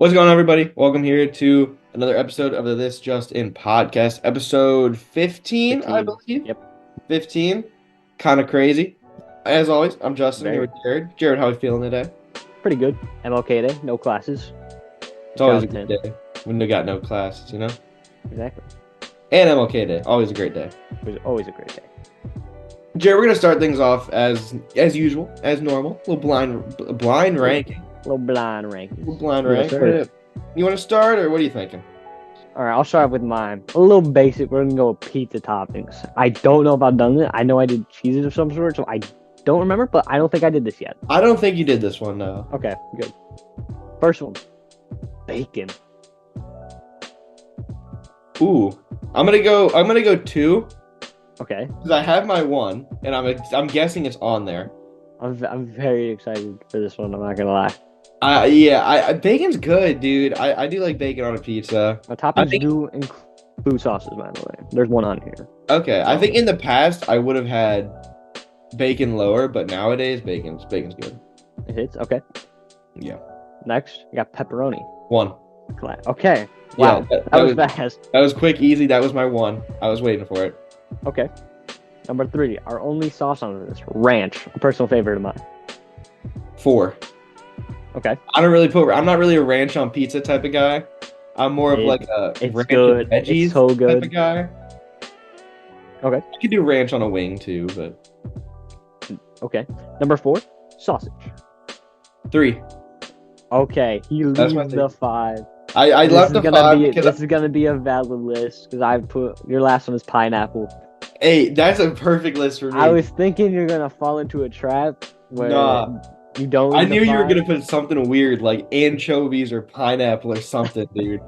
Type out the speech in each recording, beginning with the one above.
What's going on, everybody? Welcome here to another episode of the This Just In podcast, episode 15, I 15. believe. Yep. 15. Kind of crazy. As always, I'm Justin here Very with Jared. Jared, how are you feeling today? pretty good. MLK Day, no classes. It's always a Count good 10. day when they got no classes, you know? Exactly. And MLK Day, always a great day. It was always a great day. Jared, we're gonna start things off as usual, as normal. A little blind ranking. Little blind rank. A little blind Yes, rank. sir. You want to start, or what are you thinking? All right, I'll start with mine. A little basic. We're gonna go with pizza toppings. I don't know if I've done it. I know I did cheeses of some sort, so I don't remember, but I don't think I did this yet. I don't think you did this one, no. Okay, good. First one, bacon. Ooh, I'm gonna go two. Okay, Because I have my one, and I'm guessing it's on there. I'm very excited for this one. I'm not gonna lie. Bacon's good, dude. I do like bacon on a pizza. My I toppings think do include sauces, by the way. There's one on here. okay. I think in the past I would have had bacon lower, but nowadays bacon's good. It hits. Okay. Yeah, Next, you got pepperoni. one. Okay. Wow, Yeah, that was fast. that was quick, easy. That was my one. I was waiting for it. Okay. Number 3, our only sauce on this, ranch, a personal favorite of mine. 4. Okay. I'm not really a ranch on pizza type of guy. I'm more of like a It's ranch good. and veggies It's so type good. of guy. Okay. I could do ranch on a wing too, but Okay. Number 4, sausage. 3. Okay, he That's leaves my the thing. 5. I This left is the gonna 5 be because this is gonna be a valid list because I put your last one is pineapple. hey, that's a perfect list for me. I was thinking you're gonna fall into a trap where Nah. you don't. I leave the knew you were 5. gonna put something weird like anchovies or pineapple or something, dude.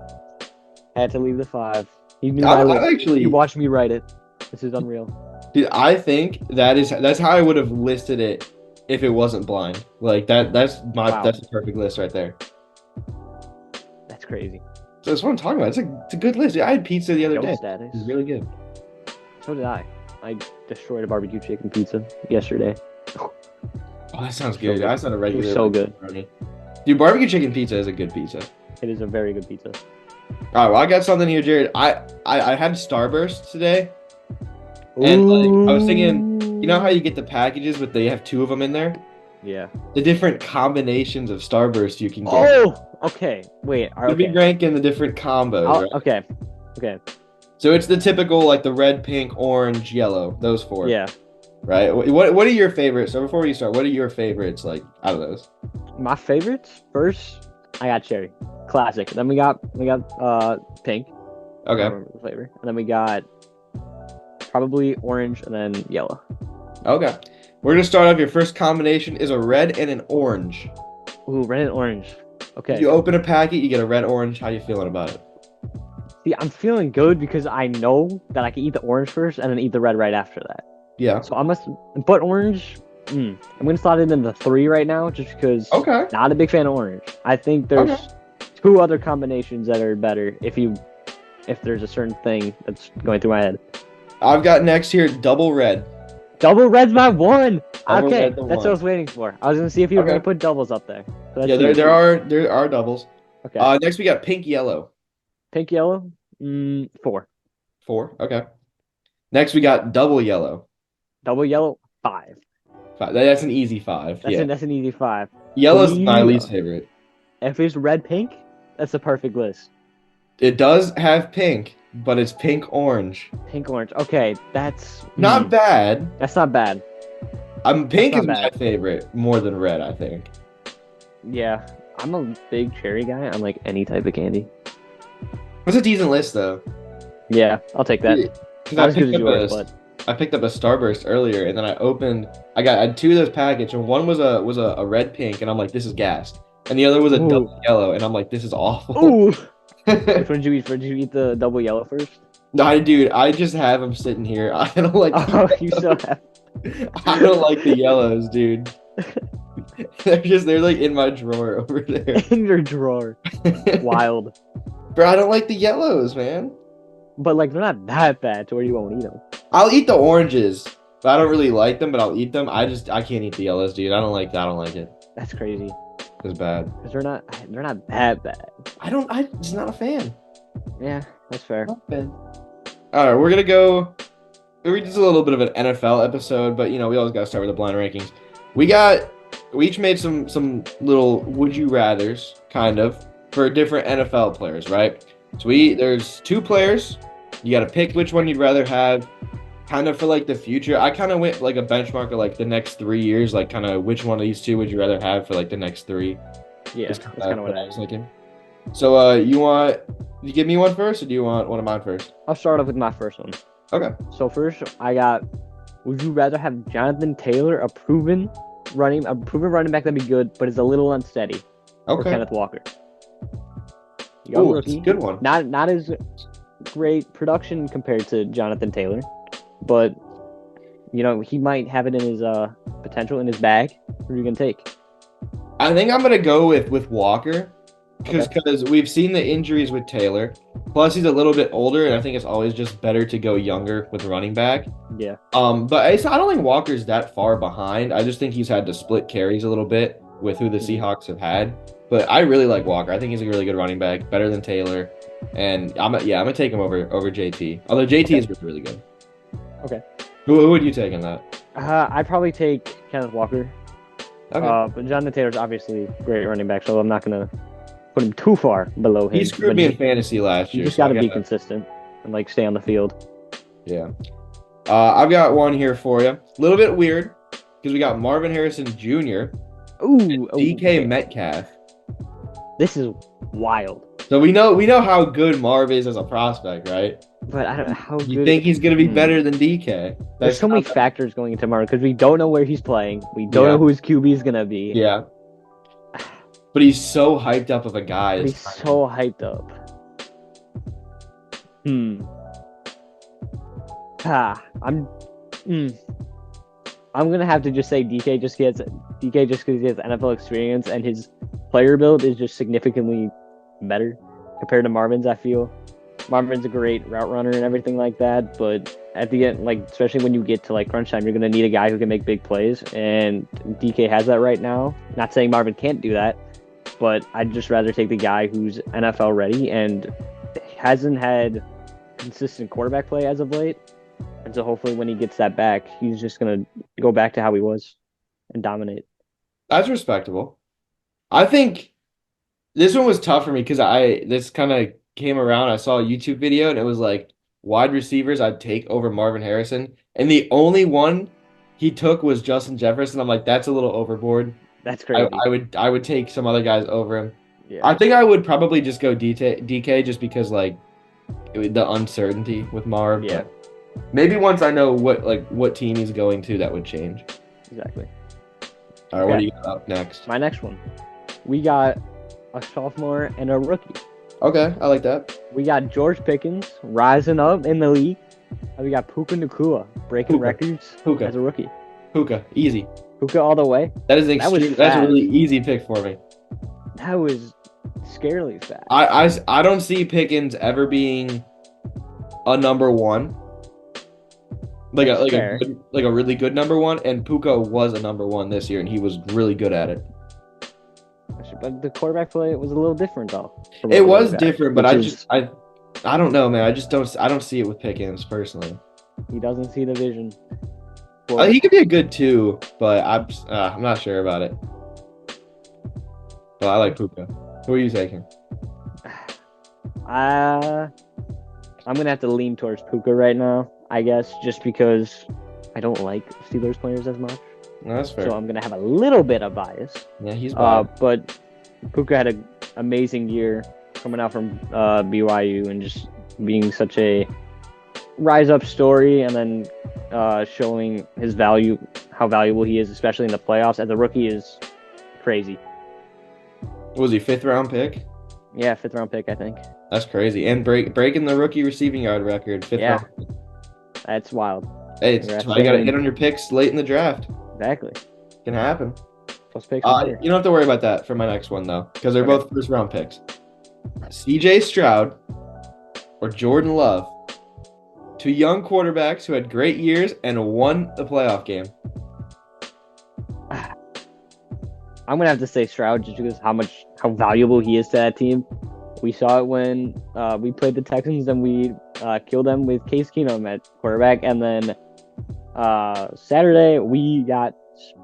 Had to leave the 5. He knew I, my list. I actually, He watched me write it. This is unreal. dude, I think that's how I would have listed it if it wasn't blind. Like that's Wow. that's a perfect list right there. That's crazy. So that's what I'm talking about. It's a good list. I had pizza the other Show day. status. It's really good. So did I. I destroyed a barbecue chicken pizza yesterday. Oh, that sounds So good. good. That's not a It was regular. so good. pepperoni. Dude, barbecue chicken pizza is a good pizza. It is a very good pizza. All right, well, I got something here, Jared. I had Starburst today, and like I was thinking, you know how you get the packages, but they have 2 of them in there. Yeah. The different combinations of Starburst you can get. Oh! Okay. Wait. The big Okay. rank and the different combos, right? Okay. Okay. So it's the typical like the red, pink, orange, yellow, those 4. Yeah. Right. What are your favorites? So before we start, what are your favorites like out of those? My favorites, first, I got cherry. Classic. Then we got pink. I Okay. don't remember the flavor. And then we got probably orange and then yellow. Okay. We're gonna start off. Your first combination is a red and an orange. Ooh, red and orange. Okay. You open a packet, you get a red, orange. How you feeling about it? See, I'm feeling good because I know that I can eat the orange first and then eat the red right after that. Yeah. So I must, but orange, I'm gonna slot it in the 3 right now, just because. Okay. Not a big fan of orange. I think there's Okay. 2 other combinations that are better if there's a certain thing that's going through my head. I've got next here double red. Double red's my 1. Double Okay, red, the that's what I one. was waiting for. I was gonna see if you were Okay. gonna put doubles up there. So that's Yeah, easy. there are doubles. Okay. Next we got pink, yellow. Pink, yellow, 4. 4. Okay. Next we got double yellow. Double yellow, 5. 5. That's an easy 5. That's Yeah. that's an easy 5. Yellow's my Green. least favorite. If it's red, pink, that's a perfect list. It does have pink, but it's pink orange. Pink, orange. Okay, that's Not bad. That's not bad. Pink not is my bad. favorite more than red, I think. Yeah, I'm a big cherry guy. I like any type of candy. It's a decent list though. Yeah, I'll take that. 'Cause Not as good as yours, but I picked up a Starburst earlier, and then I had 2 of those packets, and one was a red pink, and I'm like, this is gassed, and the other was a Ooh. double yellow, and I'm like, this is awful. ooh. Which one did you eat? Did you eat the double yellow first? Dude, I just have them sitting here. I don't like. Oh, you still have. I don't like the yellows, dude. They're like in my drawer over there. In your drawer. Wild. Bro, I don't like the yellows, man. But like they're not that bad to where you won't eat them. I'll eat the oranges, but I don't really like them. But I'll eat them. I can't eat the yellows, dude. I don't like it. That's crazy. is bad. Because they're not that bad. I just not a fan. Yeah, that's fair. Not a fan. All right, we're gonna go. We just a little bit of an NFL episode, but we always gotta start with the blind rankings. We each made some little would you rather's kind of for different NFL players, right? So there's two players. You gotta pick which one you'd rather have, kind of for like the future. I kind of went like a benchmark of like the next 3 years, like kind of which one of these two would you rather have for like the next three. Yeah, that's kind of what I was thinking. So you give me one first, or do you want one of mine first? I'll start off with my first one. Okay. So first, I got. Would you rather have Jonathan Taylor, a proven running back that'd be good, but is a little unsteady, or Kenneth Walker? Oh, that's a good one. Not as great production compared to Jonathan Taylor, but he might have it in his potential in his bag. Who are you gonna take? I think I'm gonna go with Walker. Because we've seen the injuries with Taylor. Plus, he's a little bit older, and I think it's always just better to go younger with running back. Yeah. But I don't think Walker's that far behind. I just think he's had to split carries a little bit with who the Seahawks have had. But I really like Walker. I think he's a really good running back, better than Taylor. And I'm gonna take him over JT. Although JT is really good. Okay. Who would you take in that? I'd probably take Kenneth Walker. Okay. But Jonathan Taylor's obviously a great running back, so I'm not gonna put him too far below him. He screwed me in fantasy last year. You just got to be consistent and stay on the field. Yeah. I've got one here for you. A little bit weird because we got Marvin Harrison Jr. Ooh, DK Metcalf. This is wild. So we know how good Marv is as a prospect, right? But I don't know how good. You think he's going to be better than DK? There's so many factors going into Marvin because we don't know where he's playing. We don't know who his QB is going to be. Yeah. But he's so hyped up of a guy. He's so hyped up. I'm gonna have to just say DK just because he has NFL experience and his player build is just significantly better compared to Marvin's. I feel Marvin's a great route runner and everything like that, but at the end, especially when you get to crunch time, you're gonna need a guy who can make big plays, and DK has that right now. Not saying Marvin can't do that, but I'd just rather take the guy who's NFL ready and hasn't had consistent quarterback play as of late. And so hopefully when he gets that back, he's just going to go back to how he was and dominate. That's respectable. I think this one was tough for me because this kind of came around. I saw a YouTube video and it was wide receivers I'd take over Marvin Harrison. And the only one he took was Justin Jefferson. I'm like, that's a little overboard. That's crazy. I would take some other guys over him. Yeah. I think I would probably just go DK just because the uncertainty with Marv. Yeah. Maybe once I know what team he's going to, that would change. Exactly. All right, what do you got up next? My next one. We got a sophomore and a rookie. Okay, I like that. We got George Pickens rising up in the league. And we got Puka Nacua breaking records as a rookie. Puka, easy. Puka all the way. That's a really easy pick for me. That was scarily fast. I don't see Pickens ever being a number one. Like a really good number one, and Puka was a number one this year, and he was really good at it. But the quarterback play was a little different, though. It was different, but I don't know, man. I don't see it with Pickens personally. He doesn't see the vision. He could be a good 2, but I'm not sure about it. But I like Puka. Who are you taking? I'm gonna have to lean towards Puka right now, I guess, just because I don't like Steelers players as much. No, that's fair. So I'm gonna have a little bit of bias. Yeah, he's biased. But Puka had an amazing year coming out from BYU and just being such a rise up story, and then showing his value, how valuable he is, especially in the playoffs as a rookie, is crazy. Was he 5th round pick? Yeah, 5th round pick, I think. That's crazy. And breaking the rookie receiving yard record, 5th round pick. That's wild. Hey, you got to hit on your picks late in the draft. Exactly. Can happen. Plus picks. You don't have to worry about that for my next one, though, because they're both 1st round picks. CJ Stroud or Jordan Love. 2 young quarterbacks who had great years and won the playoff game. I'm gonna have to say Stroud just because how valuable he is to that team. We saw it when we played the Texans and we killed them with Case Keenum at quarterback, and then Saturday we got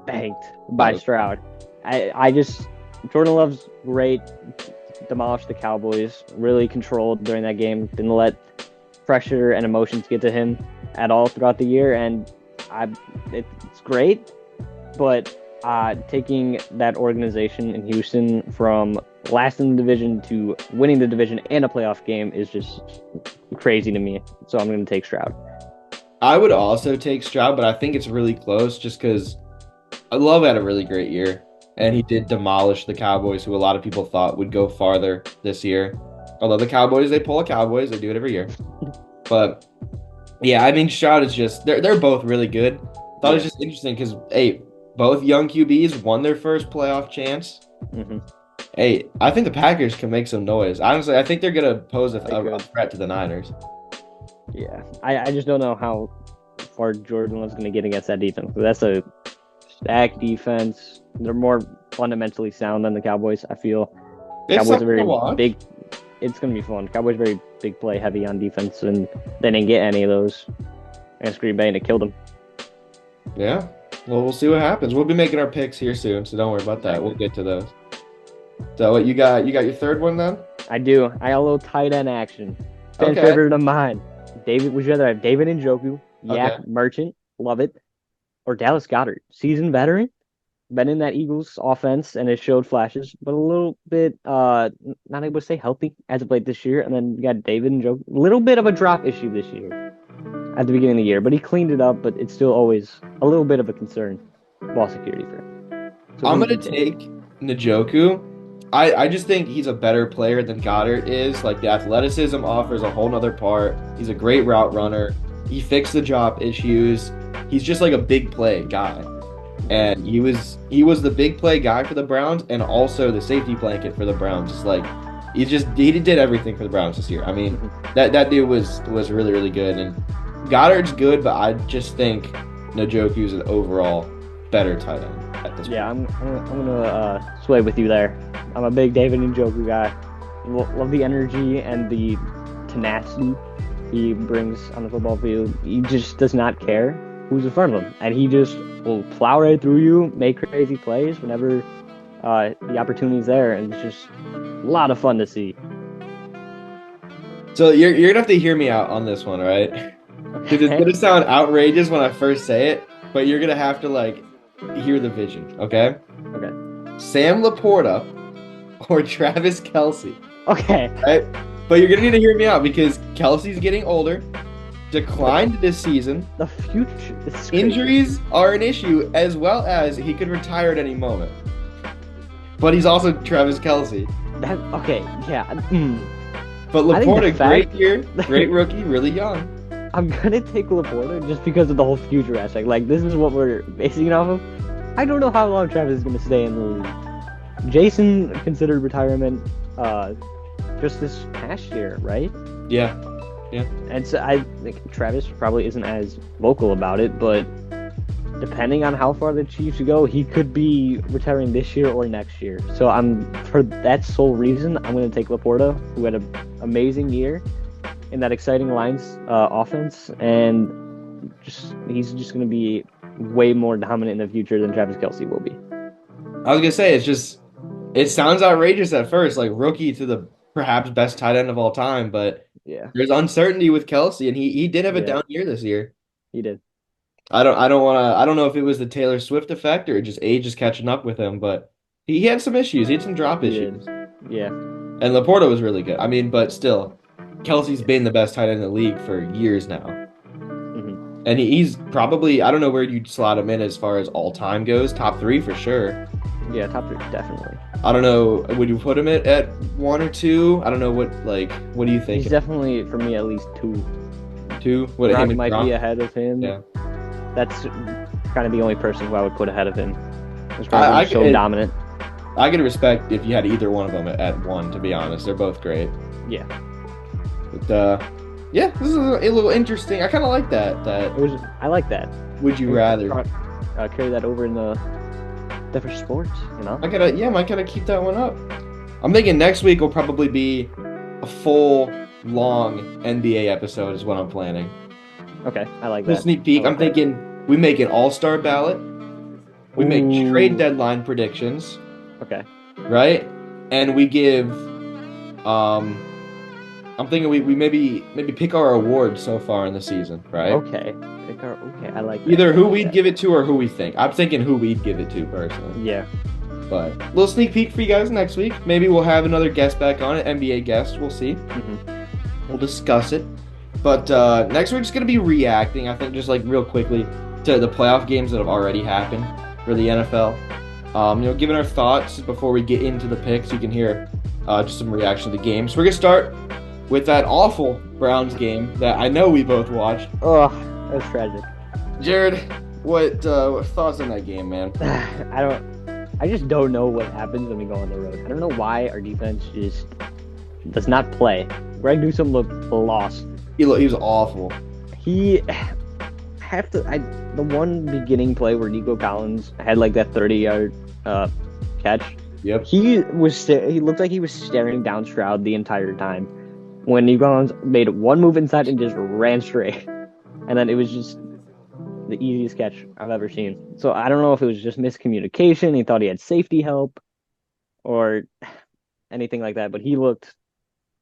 spanked by Stroud. I just Jordan Love's great, demolished the Cowboys, really controlled during that game, didn't let pressure and emotions get to him at all throughout the year, and it's great, but taking that organization in Houston from last in the division to winning the division and a playoff game is just crazy to me. So I'm going to take Stroud. I would also take Stroud, but I think it's really close just because Love had a really great year, and he did demolish the Cowboys, who a lot of people thought would go farther this year. Although the Cowboys, they pull a Cowboys, they do it every year. But yeah, I mean, Stroud is just they're both really good. Thought it was just interesting because hey, both young QBs won their first playoff chance. Mm-hmm. Hey, I think the Packers can make some noise. Honestly, I think they're gonna pose a threat to the Niners. Yeah, I just don't know how far Jordan was going to get against that defense. But that's a stacked defense. They're more fundamentally sound than the Cowboys, I feel. Cowboys are very big. It's going to be fun. Cowboys are very big play heavy on defense, and they didn't get any of those against Green Bay, and it killed them. Yeah. Well, we'll see what happens. We'll be making our picks here soon, so don't worry about that. We'll get to those. So what you got? You got your third one then? I do. I got a little tight end action. Fan favorite of mine. David, would you rather have David Njoku, Merchant, love it, or Dallas Goedert, seasoned veteran, been in that Eagles offense and it showed flashes, but a little bit not able to stay healthy as of late this year. And then you got David Njoku, a little bit of a drop issue this year at the beginning of the year, but he cleaned it up. But it's still always a little bit of a concern, ball security for him. So I'm gonna take Njoku. I just think he's a better player than Goddard is. Like, the athleticism offers a whole nother part. He's a great route runner. He fixed the drop issues. He's just like a big play guy. And he was the big play guy for the Browns and also the safety blanket for the Browns. Just like he did everything for the Browns this year. I mean, that dude was really, really good. And Goddard's good, but I just think Njoku's an overall better tight end at this point. Yeah, I'm gonna sway with you there. I'm a big David Njoku guy. Love the energy and the tenacity he brings on the football field. He just does not care who's in front of him, and he just will plow right through you, make crazy plays whenever the opportunity's there, and it's just a lot of fun to see. So you're gonna have to hear me out on this one, right? Because it's gonna sound outrageous when I first say it, but you're gonna have to like hear the vision, okay? Okay. Sam Laporta or Travis Kelce. Okay. Right? But you're gonna need to hear me out because Kelce's getting older, declined this season. The future is crazy. Injuries are an issue, as well as he could retire at any moment. But he's also Travis Kelce. But Laporta, great year, great rookie, really young. I'm gonna take Laporta just because of the whole future aspect. Like, this is what we're basing it off of. I don't know how long Travis is gonna stay in the league. Jason considered retirement just this past year, right? Yeah. And so I think Travis probably isn't as vocal about it, but depending on how far the Chiefs go, he could be retiring this year or next year. So for that sole reason, I'm going to take Laporta, who had an amazing year in that exciting Lions offense, and he's just going to be way more dominant in the future than Travis Kelce will be. I was going to say, it sounds outrageous at first, like rookie to the perhaps best tight end of all time, but yeah, there's uncertainty with Kelce, and he did have a down year this year. He did. I don't know if it was the Taylor Swift effect or just age is catching up with him, but he had some issues. He had some drop issues. Yeah. And Laporta was really good. I mean, but still, Kelce's been the best tight end in the league for years now. Mm-hmm. And he's probably, I don't know where you'd slot him in as far as all time goes. Top 3 for sure. Yeah, top 3, definitely. I don't know. Would you put him at 1 or 2? I don't know what do you think? He's definitely, for me, at least 2. 2? What, Gronk might be ahead of him. Yeah. That's kind of the only person who I would put ahead of him. He's so dominant. I could respect if you had either one of them at 1, to be honest. They're both great. Yeah. But, yeah, this is a little interesting. I kind of like that. I like that. Would you rather? Carry that over in the different sports, you know? Might gotta keep that one up. I'm thinking next week will probably be a full, long NBA episode is what I'm planning. Okay, I like Little that. sneak I peek. I'm like that. thinking we make an all-star ballot. We make trade Ooh. deadline predictions, Okay. right? And we give um I'm thinking we maybe pick our awards so far in the season, right? Okay. Okay, I like that. Either I who like we'd that. give it to or who we think. I'm thinking who we'd give it to personally. Yeah. But a little sneak peek for you guys next week. Maybe we'll have another guest back on it, NBA guest. We'll see. We'll discuss it. But next we're just gonna be reacting, I think, just like real quickly to the playoff games that have already happened for the NFL. Giving our thoughts before we get into the picks. You can hear just some reaction to the games. We're gonna start with that awful Browns game that I know we both watched. Oh, that was tragic. Jared, what thoughts on that game, man? I just don't know what happens when we go on the road. I don't know why our defense just does not play. Greg Newsome looked lost. He was awful. He the one beginning play where Nico Collins had like that 30-yard catch. Yep. He looked like he was staring down Stroud the entire time. When Nico Collins made one move inside and just ran straight, and then it was just the easiest catch I've ever seen. So I don't know if it was just miscommunication. He thought he had safety help, or anything like that. But he looked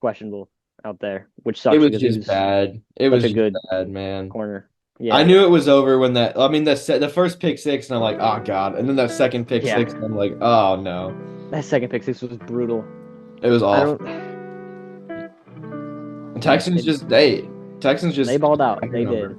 questionable out there, which sucks It was because he just was bad. It was such a just good bad, man. corner. Yeah, I knew it was over when the first pick six, and I'm like, oh god, and then that second pick Yeah. six, and I'm like, oh no, that second pick six was brutal. it was I awful. don't. And Texans just They balled out. They did.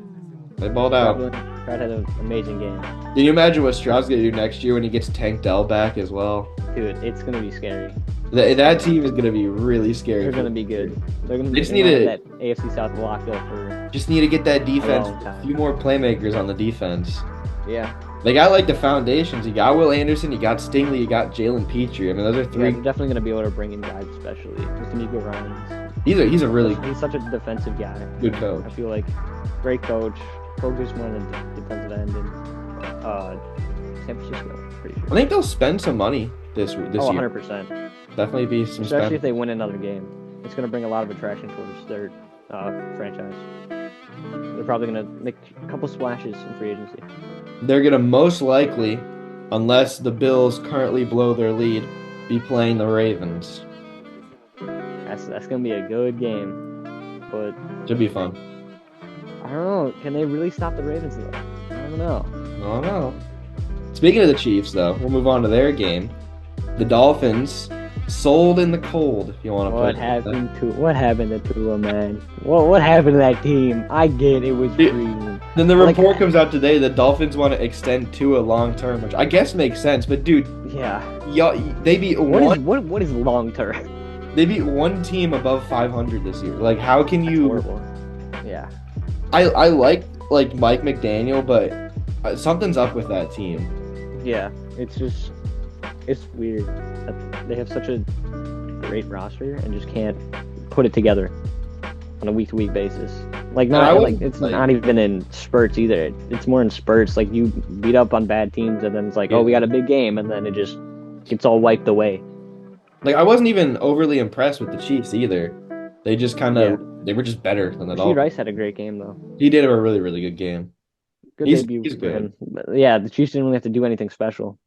They balled out. Stroud had an amazing game, Can you imagine what Stroud's gonna do next year when he gets Tank Dell back as well? dude. It's gonna be scary. That team is gonna be really scary. They're gonna be good. They're gonna They be just they're need gonna have that AFC South locked up for. Just need to get that defense. long time. A few more playmakers on the defense. Yeah. They got like the foundations. You got Will Anderson, you got Stingley, you got Jalen Petrie. I mean, those are Yeah, three. they're definitely gonna be able to bring in guys, especially Mr. Nico Ryan's. He's a really He's such a defensive guy. good coach. I feel like great coach. Focus more on the defensive end in San Francisco. Pretty I sure. think they'll spend some money this Oh, year. 100%. Definitely be some Especially spend. if they win another game, it's gonna bring a lot of attraction towards their franchise. They're probably gonna make a couple splashes in free agency. They're gonna most likely, unless the Bills currently blow their lead, be playing the Ravens. That's gonna be a good game, but Should be fun. I don't know. Can they really stop the Ravens though? I don't know. I don't know. Speaking of the Chiefs, though, we'll move on to their game. The Dolphins sold in the cold. If you want to put What it like that. happened to Tua, man? What happened to that team? I get it was Dude, freezing. Then the Like- report comes out today. The Dolphins want to extend Tua long term, which I guess makes sense. But dude, Yeah. y'all, they beat What is long term? They beat one team above 500 this year. Like, how can you? Horrible. Yeah. I like Mike McDaniel, but something's up with that team. Yeah. It's weird that they have such a great roster and just can't put it together on a week-to-week basis. Like I not wouldn't, like it's like- not even in spurts either. It's more in spurts. Like you beat up on bad teams and then it's like, Yeah. oh, we got a big game, and then it just gets all wiped away. Like, I wasn't even overly impressed with the Chiefs either. They just kind of they were just better than the Rasheed Dolphins. Rice had a great game though. He did have a really, really good game. Good He's debut for good. him. But yeah, the Chiefs didn't really have to do anything special.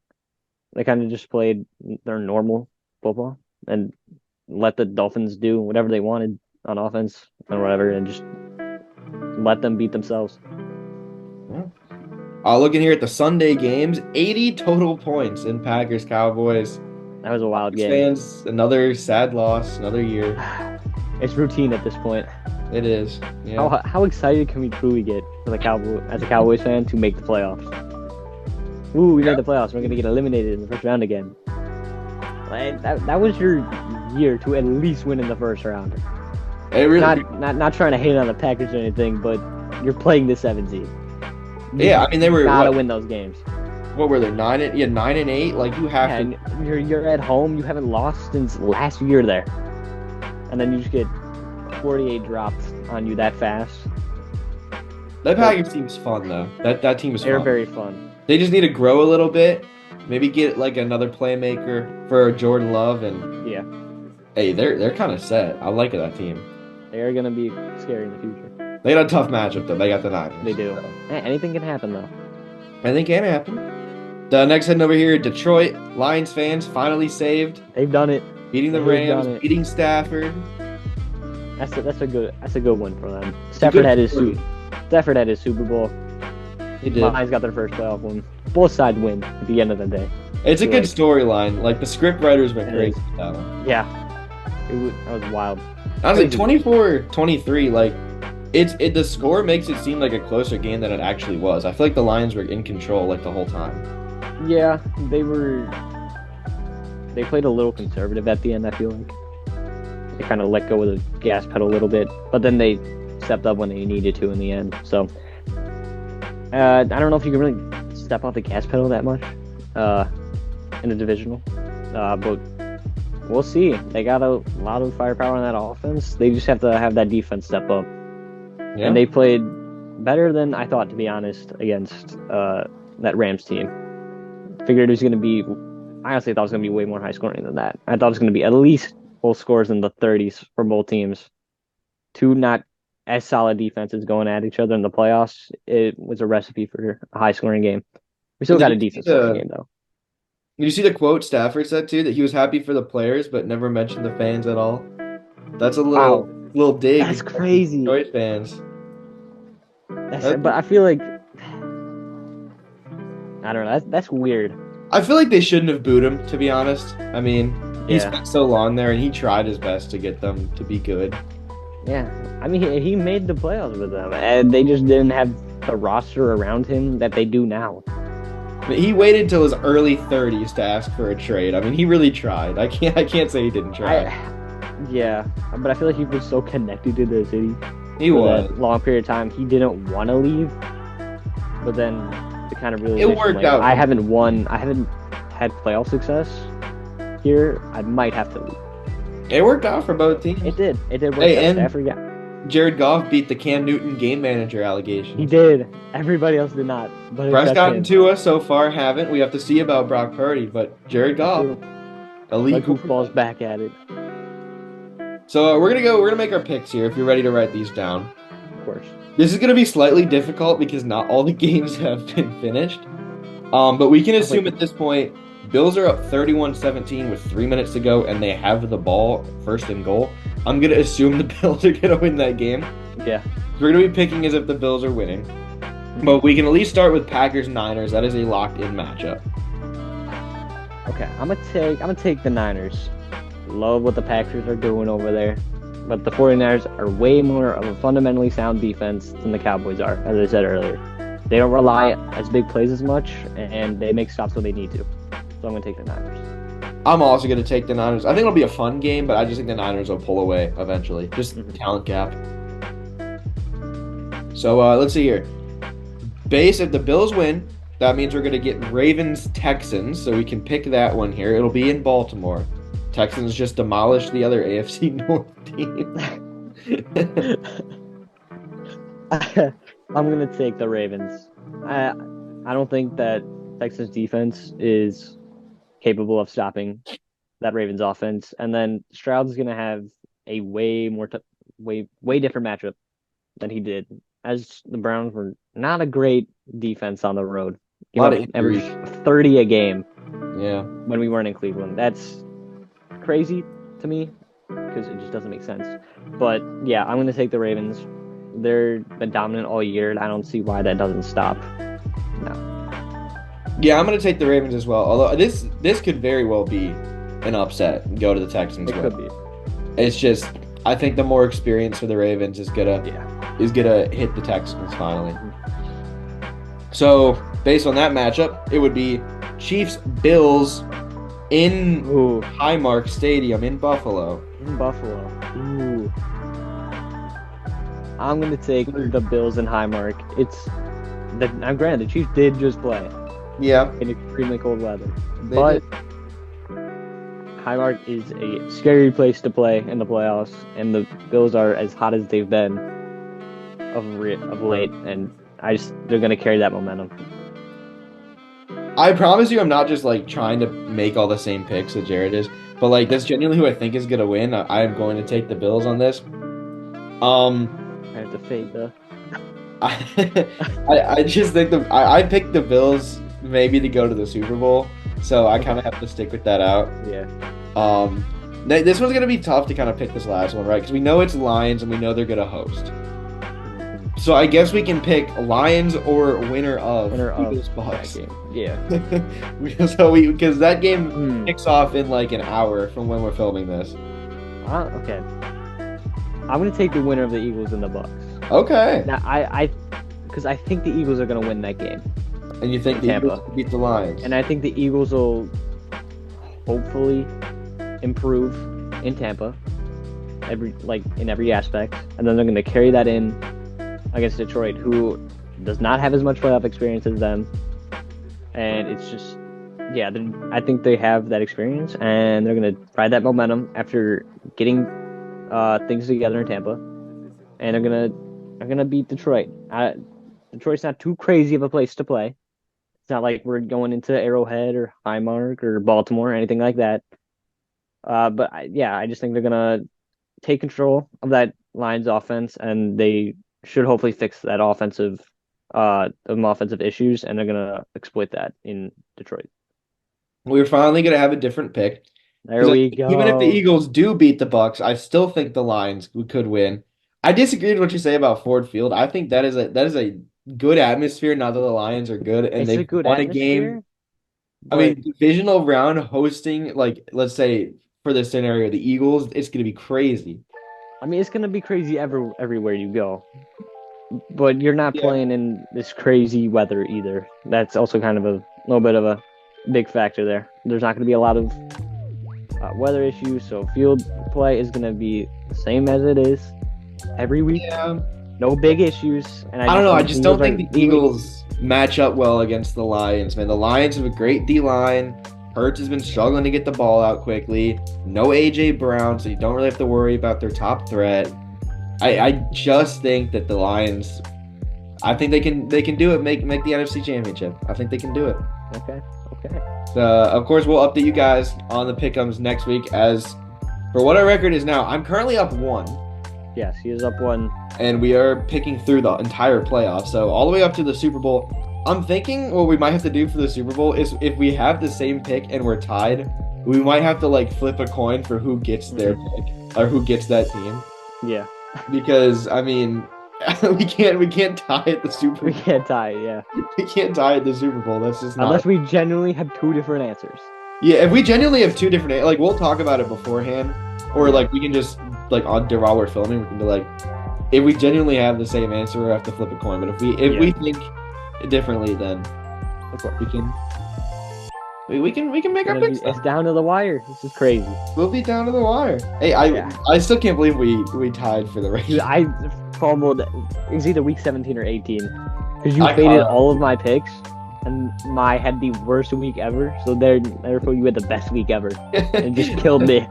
They kind of just played their normal football and let the Dolphins do whatever they wanted on offense or whatever, and just let them beat themselves. Looking here at the Sunday games, 80 total points in Packers Cowboys. That was a wild game. Fans, another sad loss, another year. It's routine at this point. It is. Yeah. How excited can we truly get for as a Cowboys fan to make the playoffs? Ooh, we made the playoffs. We're gonna get eliminated in the first round again. Like, that was your year to at least win in the first round. It really, Not trying to hate on the Packers or anything, but you're playing the 7 seed. yeah. I mean, they were Gotta win those games. what were they 9-8? Like, you have Yeah, to. and you're at home. You haven't lost since last year there, and then you just get 48 dropped on you that fast. That Packers team's fun though. That team is They're fun. very fun. They just need to grow a little bit. Maybe get like another playmaker for Jordan Love, and Yeah, hey, they're kind of set. I like that team. they are gonna be scary in the future. They got a tough matchup though. They got the They Niners. do. So, Anything can happen though. I think can happen. The next heading over here, Detroit Lions fans finally saved, They've done it. beating the They've Rams, done it. beating Stafford. That's a good one for them. It's a Stafford good had his story. Stafford had his Super Bowl. He did. Lions got their first playoff win. Both sides win at the end of the day. It's a good Like, storyline. Like the script writers went It crazy is. with that one. yeah, that was wild. Honestly, Crazy. 24-23, like the score makes it seem like a closer game than it actually was. I feel like the Lions were in control like the whole time. Yeah, they played a little conservative at the end, I feel like. They kind of let go of the gas pedal a little bit, but then they stepped up when they needed to in the end. So, I don't know if you can really step off the gas pedal that much in the divisional, but we'll see. They got a lot of firepower on that offense. They just have to have that defense step up. Yeah. And they played better than I thought, to be honest, against that Rams team. Figured it was going to be, I honestly thought it was going to be way more high scoring than that. I thought it was going to be at least both scores in the 30s for both teams. Two not as solid defenses going at each other in the playoffs. It was a recipe for a high scoring game. We still got a decent scoring game, though. Did you see the quote Stafford said too, that he was happy for the players but never mentioned the fans at all? That's a Wow. little dig. That's crazy. Detroit fans. But I feel like, I don't know, that's weird. I feel like they shouldn't have booed him, to be honest. I mean, he Yeah. spent so long there, and he tried his best to get them to be good. Yeah, I mean, he made the playoffs with them, and they just didn't have the roster around him that they do now. He waited till his early 30s to ask for a trade. I mean, he really tried. I can't say he didn't try. Yeah, but I feel like he was so connected to the city He for was. that long period of time. He didn't want to leave, but then the kind of realization, worked like, out. I haven't had playoff success here. I might have to leave. It worked out for both teams. It did work Hey, out. and Stafford got. Jared Goff beat the Cam Newton game manager allegation. He did. Everybody else did not. But Prescott and Tua so far haven't. We have to see about Brock Purdy, but Jared Goff, elite. Like goofballs back at it. So we're gonna make our picks here. If you're ready to write these down, Of course. this is gonna be slightly difficult because not all the games have been finished. But we can assume at this point, Bills are up 31-17 with 3 minutes to go, and they have the ball first and goal. I'm gonna assume the Bills are gonna win that game. Yeah. We're gonna be picking as if the Bills are winning. But we can at least start with Packers-Niners. That is a locked-in matchup. Okay, I'm gonna take the Niners. Love what the Packers are doing over there. But the 49ers are way more of a fundamentally sound defense than the Cowboys are, as I said earlier. They don't rely as big plays as much, and they make stops when they need to. So I'm gonna take the Niners. I'm also gonna take the Niners. I think it'll be a fun game, but I just think the Niners will pull away eventually. Just talent gap. So let's see here. Base, if the Bills win, that means we're gonna get Ravens-Texans, so we can pick that one here. It'll be in Baltimore. Texans just demolished the other AFC North team. I'm gonna take the Ravens. I don't think that Texas defense is capable of stopping that Ravens offense, and then Stroud's gonna have a way different matchup than he did, as the Browns were not a great defense on the road. A lot of injuries. Average 30 a game Yeah. when we weren't in Cleveland. That's crazy to me because it just doesn't make sense. But yeah, I'm gonna take the Ravens. They're been dominant all year, and I don't see why that doesn't stop. No. Yeah, I'm gonna take the Ravens as well. Although this could very well be an upset and go to the Texans. It could be. It's just I think the more experience for the Ravens is gonna Yeah. hit the Texans finally. So based on that matchup, it would be Chiefs Bills in Ooh, Highmark Stadium in Buffalo. in Buffalo. Ooh. I'm gonna take the Bills in Highmark. I'm granted the Chiefs did just play Yeah, in extremely cold weather, they but did. Highmark is a scary place to play in the playoffs, and the Bills are as hot as they've been of late, and they're gonna carry that momentum. I promise you, I'm not just like trying to make all the same picks that Jared is, but like that's genuinely who I think is gonna win. I am going to take the Bills on this. Um, I have to fade the. I I just think I picked the Bills maybe to go to the Super Bowl, so I kind Okay. of have to stick with that out. Yeah. Um, this one's gonna be tough to kind of pick this last one, right? Because we know it's Lions and we know they're gonna host. Mhm. So I guess we can pick Lions or winner of Winner of Eagles that Bucks. game. Yeah. So we because that game Hmm. kicks off in like an hour from when we're filming this. Okay. I'm gonna take the winner of the Eagles and the Bucks. Okay. Now because I think the Eagles are gonna win that game And you think in the Eagles Tampa, can beat the Lions? and I think the Eagles will hopefully improve in Tampa, in every aspect, and then they're gonna carry that in against Detroit, who does not have as much playoff experience as them, and it's just yeah, I think they have that experience, and they're gonna ride that momentum after getting things together in Tampa, and they're gonna beat Detroit. Detroit's not too crazy of a place to play. It's not like we're going into Arrowhead or Highmark or Baltimore or anything like that. But I just think they're gonna take control of that Lions offense, and they should hopefully fix that offensive issues, and they're gonna exploit that in Detroit. We're finally gonna have a different pick There because we even if the go. Eagles do beat the Bucks, I still think the Lions could win. I disagree with what you say about Ford Field. I think that is a good atmosphere. Now that the Lions are good and It's a they've good won a game. atmosphere, I but mean, divisional round hosting, like let's say for this scenario, the Eagles, it's gonna be crazy. I mean it's gonna be crazy everywhere you go. But you're not Yeah. playing in this crazy weather either. That's also kind of a little bit of a big factor there. There's not going to be a lot of weather issues, so field play is going to be the same as it is every week. Yeah. No big issues, and I I don't just know. I think just don't think the the Eagles. Eagles match up well against the Lions, man. The Lions have a great D line. Hurts has been struggling to get the ball out quickly. No AJ Brown, so you don't really have to worry about their top threat. I just think that the Lions, I think they can do it. Make the NFC Championship. I think they can do it. Okay, okay. Of course, we'll update you guys on the pick'ems next week. As for what our record is now, I'm currently up one, Yes, he is up one. and we are picking through the entire playoff. So all the way up to the Super Bowl. I'm thinking what we might have to do for the Super Bowl is if we have the same pick and we're tied, we might have to like flip a coin for who gets their pick or who gets that team. Yeah, Because I mean, we can't tie at the Super we Bowl. can't tie. Yeah, We can't tie at the Super Bowl. That's just not. unless we genuinely have two different answers. Yeah, if we genuinely have two different, like we'll talk about it beforehand, or Yeah. like we can just like on while we're filming, we can be like, if we genuinely have the same answer, we have to flip a coin. But if we think differently, then Of course. we can make our picks. It's down to the wire. This is crazy. We'll be down to the wire. Hey, I Yeah. I still can't believe we tied for the race. Dude, I fumbled. It was either week 17 or 18 because you I faded caught up. all of my picks, and I had the worst week ever. So therefore, you had the best week ever, and just killed me.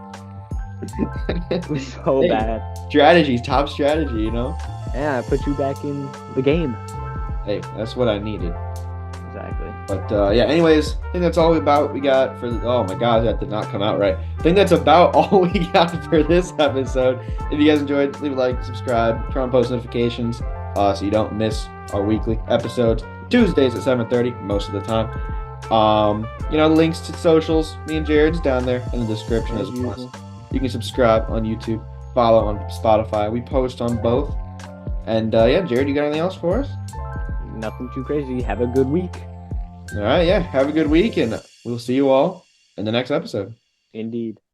It was so Hey. bad. Strategies, top strategy, you know. Yeah, I put you back in the game. Hey, that's what I needed. Exactly. But yeah, anyways, I think that's all we got for oh my god, that did not come out right. I think that's about all we got for this episode. If you guys enjoyed, leave a like, subscribe, turn on post notifications, so you don't miss our weekly episodes. Tuesdays at 7:30 most of the time. The links to socials, me and Jared's down there in the description As as well. usual. You can subscribe on YouTube, follow on Spotify. We post on both. And yeah, Jared, you got anything else for us? Nothing too crazy. Have a good week. All right, yeah. Have a good week, and we'll see you all in the next episode. Indeed.